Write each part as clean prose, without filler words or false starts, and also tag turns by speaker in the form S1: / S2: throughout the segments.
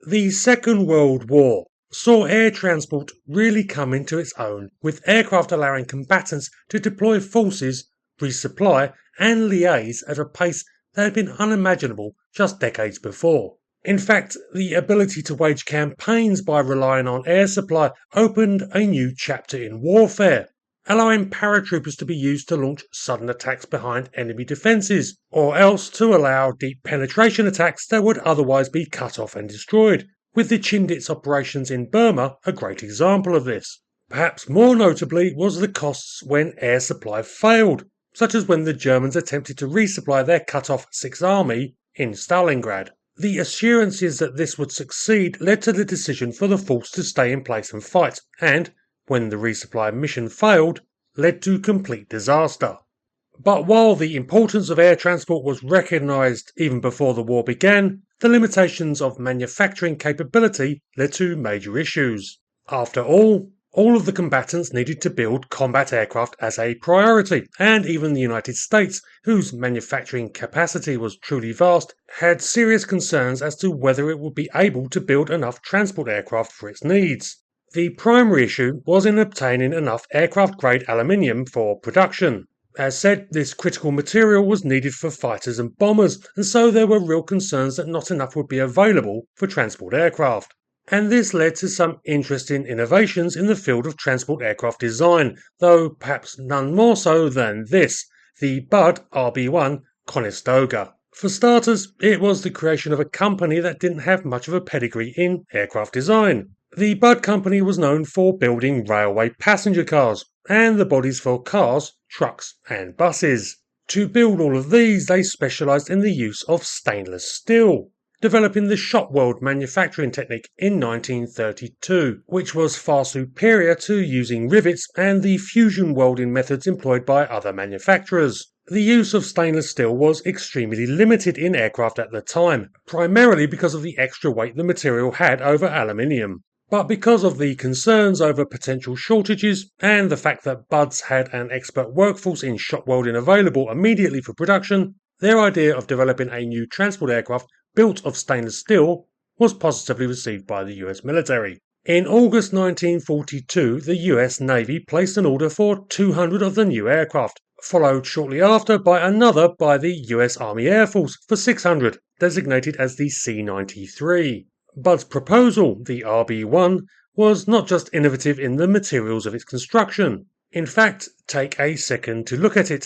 S1: The Second World War saw air transport really come into its own, with aircraft allowing combatants to deploy forces, resupply, and liaise at a pace that had been unimaginable just decades before. In fact, the ability to wage campaigns by relying on air supply opened a new chapter in warfare, allowing paratroopers to be used to launch sudden attacks behind enemy defences, or else to allow deep penetration attacks that would otherwise be cut off and destroyed, with the Chindits operations in Burma a great example of this. Perhaps more notably was the costs when air supply failed, such as when the Germans attempted to resupply their cut-off Sixth Army in Stalingrad. The assurances that this would succeed led to the decision for the force to stay in place and fight, and, when the resupply mission failed, led to complete disaster. But while the importance of air transport was recognised even before the war began, the limitations of manufacturing capability led to major issues. After all of the combatants needed to build combat aircraft as a priority, and even the United States, whose manufacturing capacity was truly vast, had serious concerns as to whether it would be able to build enough transport aircraft for its needs. The primary issue was in obtaining enough aircraft-grade aluminium for production. As said, this critical material was needed for fighters and bombers, and so there were real concerns that not enough would be available for transport aircraft. And this led to some interesting innovations in the field of transport aircraft design, though perhaps none more so than this, the Budd RB-1 Conestoga. For starters, it was the creation of a company that didn't have much of a pedigree in aircraft design. The Budd Company was known for building railway passenger cars, and the bodies for cars, trucks and buses. To build all of these, they specialised in the use of stainless steel, developing the shot weld manufacturing technique in 1932, which was far superior to using rivets and the fusion welding methods employed by other manufacturers. The use of stainless steel was extremely limited in aircraft at the time, primarily because of the extra weight the material had over aluminium. But because of the concerns over potential shortages and the fact that Budds had an expert workforce in shot welding available immediately for production, their idea of developing a new transport aircraft built of stainless steel was positively received by the US military. In August 1942, the US Navy placed an order for 200 of the new aircraft, followed shortly after by another by the US Army Air Force for 600, designated as the C-93. Budd's proposal, the RB-1, was not just innovative in the materials of its construction. In fact, take a second to look at it.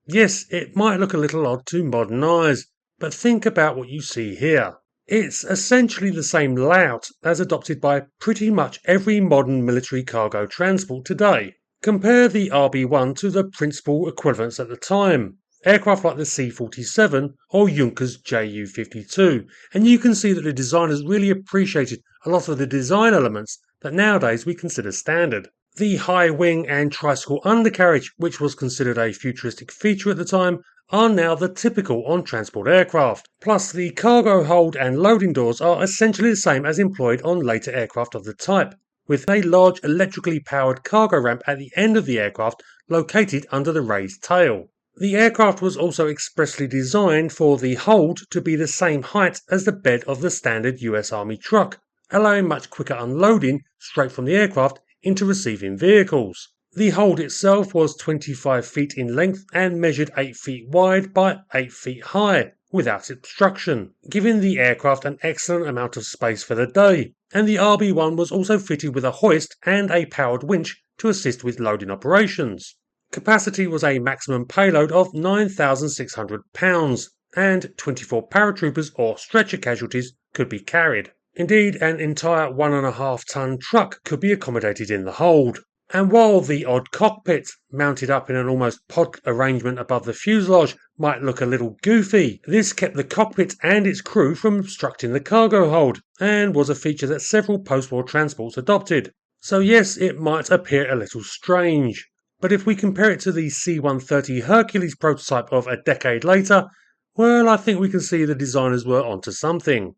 S1: Yes, it might look a little odd to modern eyes, but think about what you see here. It's essentially the same layout as adopted by pretty much every modern military cargo transport today. Compare the RB-1 to the principal equivalents at the time, aircraft like the C-47 or Junkers Ju-52, and you can see that the designers really appreciated a lot of the design elements that nowadays we consider standard. The high wing and tricycle undercarriage, which was considered a futuristic feature at the time, are now the typical on transport aircraft. Plus, the cargo hold and loading doors are essentially the same as employed on later aircraft of the type, with a large electrically powered cargo ramp at the end of the aircraft located under the raised tail. The aircraft was also expressly designed for the hold to be the same height as the bed of the standard US Army truck, allowing much quicker unloading straight from the aircraft into receiving vehicles. The hold itself was 25 feet in length and measured 8 feet wide by 8 feet high, without obstruction, giving the aircraft an excellent amount of space for the day, and the RB-1 was also fitted with a hoist and a powered winch to assist with loading operations. Capacity was a maximum payload of 9,600 pounds, and 24 paratroopers or stretcher casualties could be carried. Indeed, an entire 1.5 ton truck could be accommodated in the hold. And while the odd cockpit, mounted up in an almost pod arrangement above the fuselage, might look a little goofy, this kept the cockpit and its crew from obstructing the cargo hold, and was a feature that several post-war transports adopted. So yes, it might appear a little strange, but if we compare it to the C-130 Hercules prototype of a decade later, well, I think we can see the designers were onto something.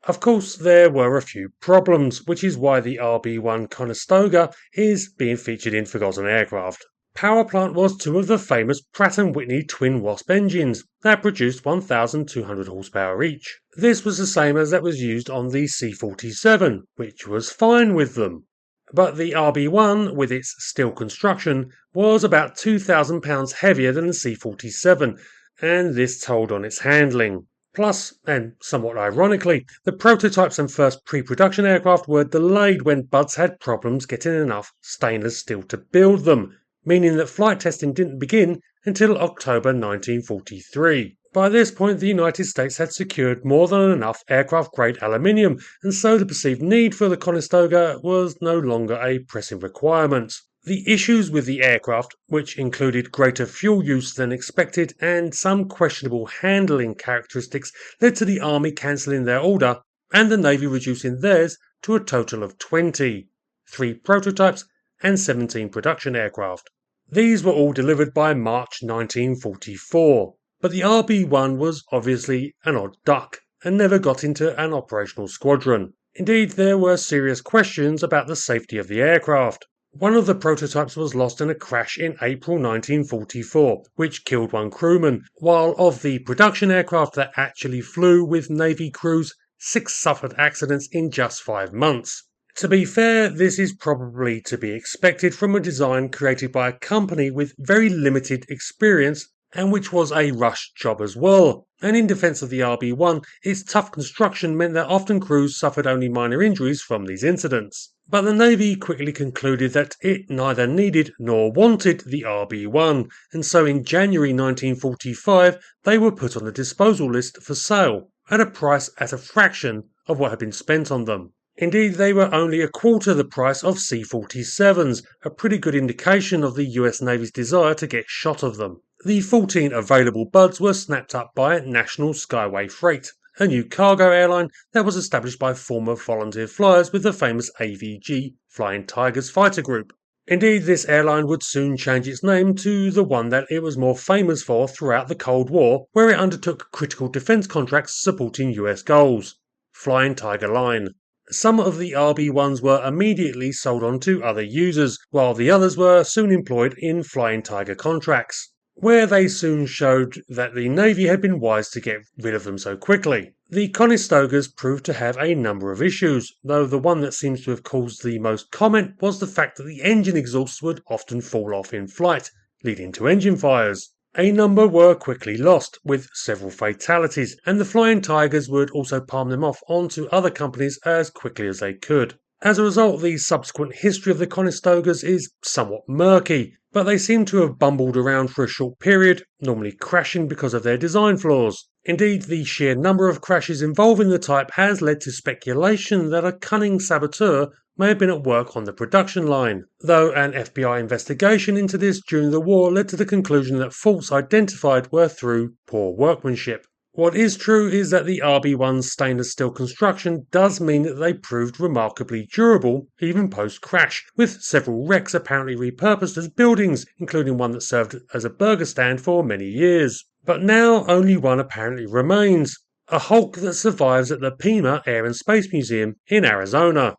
S1: Of course, there were a few problems, which is why the RB-1 Conestoga is being featured in Forgotten Aircraft. power plant was two of the famous Pratt & Whitney twin Wasp engines that produced 1,200 horsepower each. This was the same as that was used on the C-47, which was fine with them. But the RB-1, with its steel construction, was about 2,000 pounds heavier than the C-47, and this told on its handling. Plus, and somewhat ironically, the prototypes and first pre-production aircraft were delayed when Buds had problems getting enough stainless steel to build them, meaning that flight testing didn't begin until October 1943. By this point, the United States had secured more than enough aircraft-grade aluminium, and so the perceived need for the Conestoga was no longer a pressing requirement. The issues with the aircraft, which included greater fuel use than expected and some questionable handling characteristics, led to the Army cancelling their order and the Navy reducing theirs to a total of 20, 3 prototypes and 17 production aircraft. These were all delivered by March 1944, but the RB-1 was obviously an odd duck and never got into an operational squadron. Indeed, there were serious questions about the safety of the aircraft. One of the prototypes was lost in a crash in April 1944, which killed 1 crewman, while of the production aircraft that actually flew with Navy crews, 6 suffered accidents in just 5 months. To be fair, this is probably to be expected from a design created by a company with very limited experience and which was a rushed job as well. And in defence of the RB-1, its tough construction meant that often crews suffered only minor injuries from these incidents. But the Navy quickly concluded that it neither needed nor wanted the RB-1, and so in January 1945 they were put on the disposal list for sale, at a price at a fraction of what had been spent on them. Indeed, they were only a quarter the price of C-47s, a pretty good indication of the US Navy's desire to get shot of them. The 14 available Buds were snapped up by National Skyway Freight, a new cargo airline that was established by former volunteer flyers with the famous AVG Flying Tigers fighter group. Indeed, this airline would soon change its name to the one that it was more famous for throughout the Cold War, where it undertook critical defence contracts supporting US goals. Flying Tiger Line. Some of the RB-1s were immediately sold on to other users, while the others were soon employed in Flying Tiger contracts, where they soon showed that the Navy had been wise to get rid of them so quickly. The Conestogas proved to have a number of issues, though the one that seems to have caused the most comment was the fact that the engine exhausts would often fall off in flight, leading to engine fires. A number were quickly lost, with several fatalities, and the Flying Tigers would also palm them off onto other companies as quickly as they could. As a result, the subsequent history of the Conestogas is somewhat murky, but they seem to have bumbled around for a short period, normally crashing because of their design flaws. Indeed, the sheer number of crashes involving the type has led to speculation that a cunning saboteur may have been at work on the production line, though an FBI investigation into this during the war led to the conclusion that faults identified were through poor workmanship. What is true is that the RB-1's stainless steel construction does mean that they proved remarkably durable, even post-crash, with several wrecks apparently repurposed as buildings, including one that served as a burger stand for many years. But now only one apparently remains, a hulk that survives at the Pima Air and Space Museum in Arizona.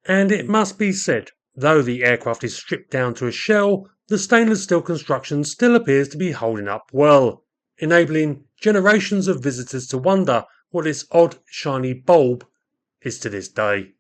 S1: And it must be said, though the aircraft is stripped down to a shell, the stainless steel construction still appears to be holding up well, enabling generations of visitors to wonder what this odd shiny bulb is to this day.